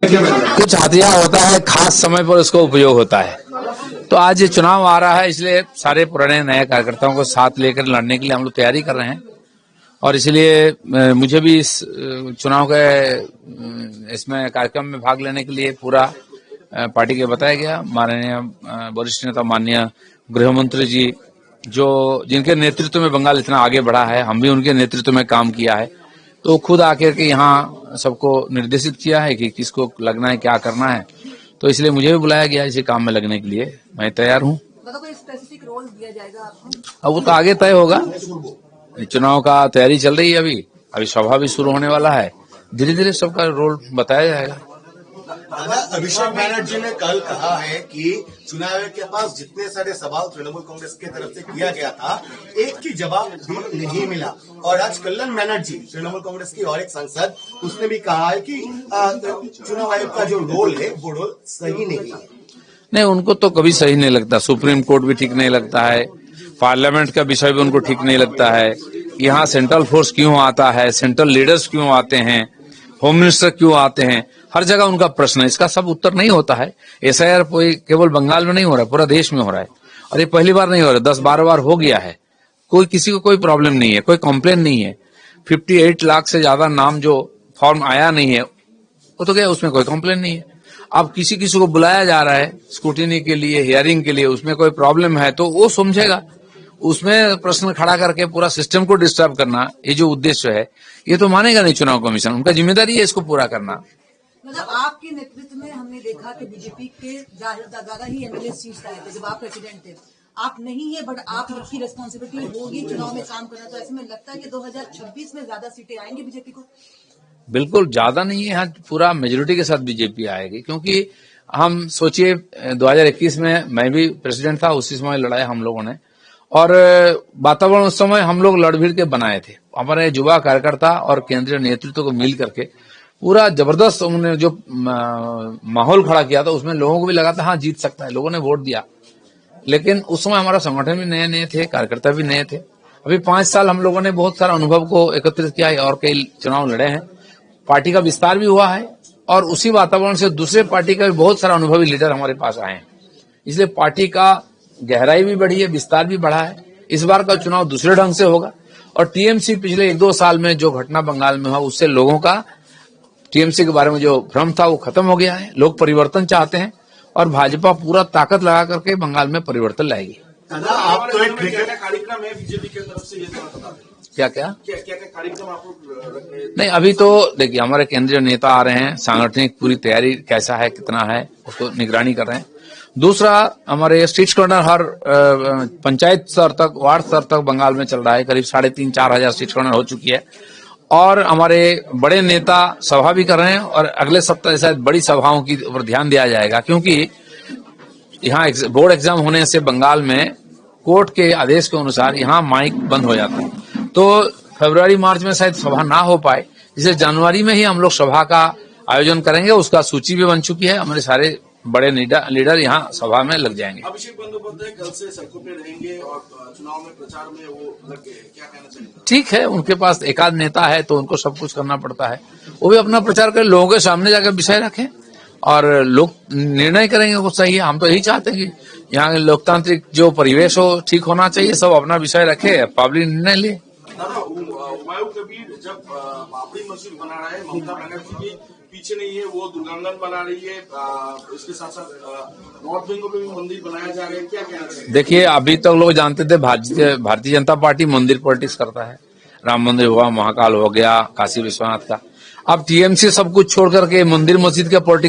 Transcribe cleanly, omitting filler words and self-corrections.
कुछ हथियार होता है, खास समय पर उसका उपयोग होता है। तो आज ये चुनाव आ रहा है, इसलिए सारे पुराने नए कार्यकर्ताओं को साथ लेकर लड़ने के लिए हम लोग तैयारी कर रहे हैं। और इसलिए मुझे भी इस चुनाव के इसमें कार्यक्रम में भाग लेने के लिए पूरा पार्टी के बताया गया। माननीय वरिष्ठ नेता माननीय गृह मंत्री जी, जो जिनके नेतृत्व में बंगाल इतना आगे बढ़ा है, हम भी उनके नेतृत्व में काम किया है, तो खुद आकर के यहाँ सबको निर्देशित किया है कि किसको लगना है, क्या करना है। तो इसलिए मुझे भी बुलाया गया इसी काम में लगने के लिए। मैं तैयार हूँ। कोई स्पेसिफिक रोल दिया जाएगा आपको? अब वो तो आगे तय होगा। चुनाव का तैयारी चल रही है, अभी सभा भी शुरू होने वाला है। धीरे धीरे सबका रोल बताया जाएगा। अभिषेक बैनर्जी ने कल कहा है कि चुनाव आयोग के पास जितने सारे सवाल तृणमूल कांग्रेस की तरफ से किया गया था, एक की जवाब भी नहीं मिला। और आज कल्याण बैनर्जी, तृणमूल कांग्रेस की और एक सांसद, उसने भी कहा है कि चुनाव आयोग का जो रोल है वो रोल सही नहीं है। नहीं, उनको तो कभी सही नहीं लगता। सुप्रीम कोर्ट भी ठीक नहीं लगता है, पार्लियामेंट का विषय भी उनको ठीक नहीं लगता है। यहाँ सेंट्रल फोर्स क्यों आता है, सेंट्रल लीडर्स क्यों आते हैं, होम मिनिस्टर क्यों आते हैं, हर जगह उनका प्रश्न है। इसका सब उत्तर नहीं होता है। एसआईआर केवल बंगाल में नहीं हो रहा है, पूरा देश में हो रहा है। और ये पहली बार नहीं हो रहा है, 10-12 बार हो गया है। किसी को कोई प्रॉब्लम नहीं है, कोई कंप्लेन नहीं है। 58 लाख से ज्यादा नाम जो फॉर्म आया नहीं है, वो तो क्या, उसमें कोई कंप्लेन नहीं है। अब किसी को बुलाया जा रहा है स्क्रूटिनी के लिए, हियरिंग के लिए, उसमें कोई प्रॉब्लम है तो वो समझेगा। उसमें प्रश्न खड़ा करके पूरा सिस्टम को डिस्टर्ब करना, ये जो उद्देश्य है, ये तो मानेगा नहीं चुनाव कमीशन। उनका जिम्मेदारी है इसको पूरा करना। मतलब आपके नेतृत्व में हमने देखा कि बीजेपी के ज्यादा ही एमएलए सीट्स आए थे जब आप प्रेसिडेंट थे। आप नहीं है, बट आपकी रिस्पॉन्सिबिलिटी होगी चुनाव में काम करना। तो ऐसे में लगता है कि 2026 में ज्यादा सीटें आएंगी बीजेपी को? बिल्कुल ज्यादा नहीं है, यहाँ पूरा मेजोरिटी के साथ बीजेपी आएगी। क्योंकि हम सोचिए 2021 में मैं भी प्रेसिडेंट था, उसी समय लड़ाई हम लोगों ने, और वातावरण उस समय हम लोग लड़ भीड़ के बनाए थे। हमारे युवा कार्यकर्ता और केंद्रीय नेतृत्व को मिल करके पूरा जबरदस्त उन्होंने जो माहौल खड़ा किया था, उसमें लोगों को भी लगा था हाँ जीत सकता है, लोगों ने वोट दिया। लेकिन उस समय हमारा संगठन भी नए नए थे, कार्यकर्ता भी नए थे। अभी 5 साल हम लोगों ने बहुत सारा अनुभव को एकत्रित किया है और कई चुनाव लड़े हैं। पार्टी का विस्तार भी हुआ है और उसी वातावरण से दूसरे पार्टी का भी बहुत सारा अनुभवी लीडर हमारे पास आए हैं। इसलिए पार्टी का गहराई भी बढ़ी है, विस्तार भी बढ़ा है। इस बार का चुनाव दूसरे ढंग से होगा। और टीएमसी पिछले 1-2 साल में जो घटना बंगाल में हुआ, उससे लोगों का टीएमसी के बारे में जो भ्रम था वो खत्म हो गया है। लोग परिवर्तन चाहते हैं और भाजपा पूरा ताकत लगा करके बंगाल में परिवर्तन लाएगी। आप तो एक कार्यक्रम है बीजेपी की तरफ से, ये क्या कार्यक्रम आप नहीं, अभी तो देखिए हमारे केंद्रीय नेता आ रहे हैं, सांगठनिक पूरी तैयारी कैसा है, कितना है, उसको निगरानी कर रहे हैं। दूसरा, हमारे स्ट्रीट कॉर्नर हर पंचायत स्तर तक, वार्ड स्तर तक बंगाल में चल रहा है। करीब 3,500-4 हजार स्ट्रीट कॉर्नर हो चुकी है। और हमारे बड़े नेता सभा भी कर रहे हैं और अगले सप्ताह शायद बड़ी सभाओं की ऊपर ध्यान दिया जाएगा। क्योंकि यहाँ बोर्ड एग्जाम होने से बंगाल में कोर्ट के आदेश के अनुसार यहाँ माइक बंद हो जाता है। तो फरवरी-मार्च में शायद सभा ना हो पाए, इसलिए जनवरी में ही हम लोग सभा का आयोजन करेंगे। उसका सूची भी बन चुकी है। हमारे सारे बड़े लीडर यहाँ सभा में लग जाएंगे। अभिषेक बंदोपाध्याय कल से सड़कों पे रहेंगे और चुनाव में प्रचार में वो लग गए, क्या कहना चाहिए? ठीक है, उनके पास एकाध नेता है तो उनको सब कुछ करना पड़ता है। वो भी अपना प्रचार करें, लोगों के सामने जाकर विषय रखें और लोग निर्णय करेंगे वो सही है। हम तो यही चाहते हैं कि यहाँ लोकतांत्रिक जो परिवेश हो ठीक होना चाहिए, सब अपना विषय रखे, पब्लिक निर्णय ले। हुमायूं कबीर जब बाबरी मस्जिद बना रहा है, ममता बनर्जी के पीछे नहीं है, वो दुर्गांगन बना रही है। इसके साथ साथ नॉर्थ बेंगल में भी मंदिर बनाया जा रहा है, क्या कहना चाहिए? देखिए, अभी तक लोग जानते थे भारतीय जनता पार्टी मंदिर पॉलिटिक्स करता है। राम मंदिर हुआ, महाकाल हो गया, काशी विश्वनाथ का। अब टीएमसी सब कुछ छोड़ करके मंदिर मस्जिद का पॉलिटिक्स